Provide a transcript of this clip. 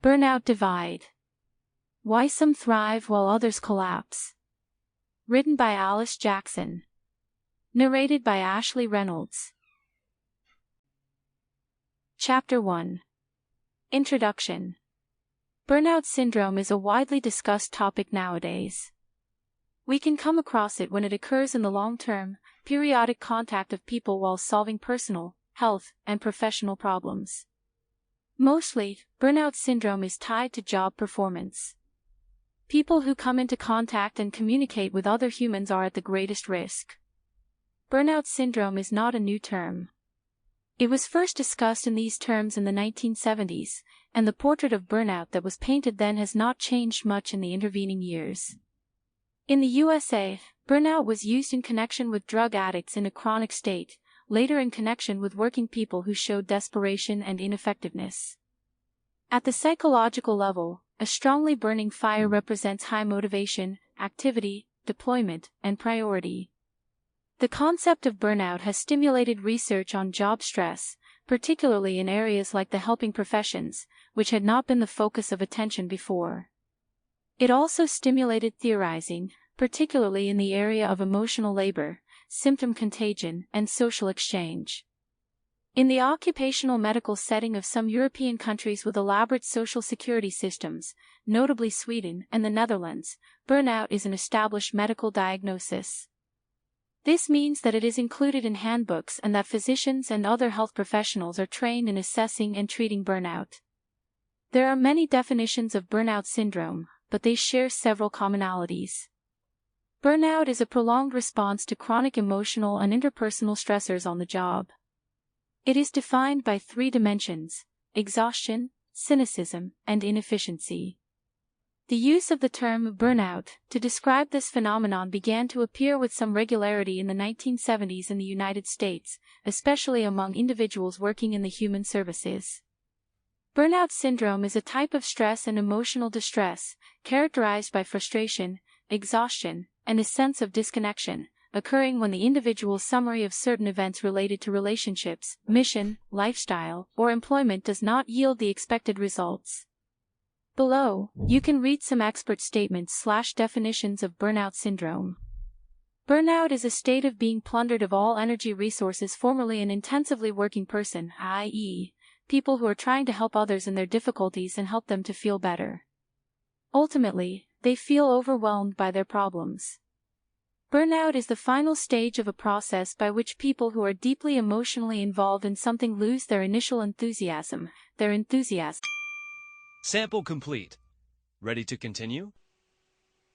Burnout Divide. Why Some Thrive While Others Collapse. Written by Alice Jackson. Narrated by Ashley Reynolds. Chapter 1. Introduction. Burnout syndrome is a widely discussed topic nowadays. We can come across it when it occurs in the long-term, periodic contact of people while solving personal, health, and professional problems. Mostly, burnout syndrome is tied to job performance. People who come into contact and communicate with other humans are at the greatest risk. Burnout syndrome is not a new term. It was first discussed in these terms in the 1970s, and the portrait of burnout that was painted then has not changed much in the intervening years. In the USA, burnout was used in connection with drug addicts in a chronic state, later in connection with working people who showed desperation and ineffectiveness. At the psychological level, a strongly burning fire represents high motivation, activity, deployment, and priority. The concept of burnout has stimulated research on job stress, particularly in areas like the helping professions, which had not been the focus of attention before. It also stimulated theorizing, particularly in the area of emotional labor, symptom contagion, and social exchange. In the occupational medical setting of some European countries with elaborate social security systems, notably Sweden and the Netherlands, burnout is an established medical diagnosis. This means that it is included in handbooks and that physicians and other health professionals are trained in assessing and treating burnout. There are many definitions of burnout syndrome, but they share several commonalities. Burnout is a prolonged response to chronic emotional and interpersonal stressors on the job. It is defined by three dimensions: exhaustion, cynicism, and inefficiency. The use of the term burnout to describe this phenomenon began to appear with some regularity in the 1970s in the United States, especially among individuals working in the human services. Burnout syndrome is a type of stress and emotional distress, characterized by frustration, exhaustion, and a sense of disconnection, occurring when the individual's summary of certain events related to relationships, mission, lifestyle, or employment does not yield the expected results. Below, you can read some expert statements/definitions of burnout syndrome. Burnout is a state of being plundered of all energy resources, formerly an intensively working person, i.e., people who are trying to help others in their difficulties and help them to feel better. Ultimately, they feel overwhelmed by their problems. Burnout is the final stage of a process by which people who are deeply emotionally involved in something lose their initial enthusiasm. Sample complete. Ready to continue?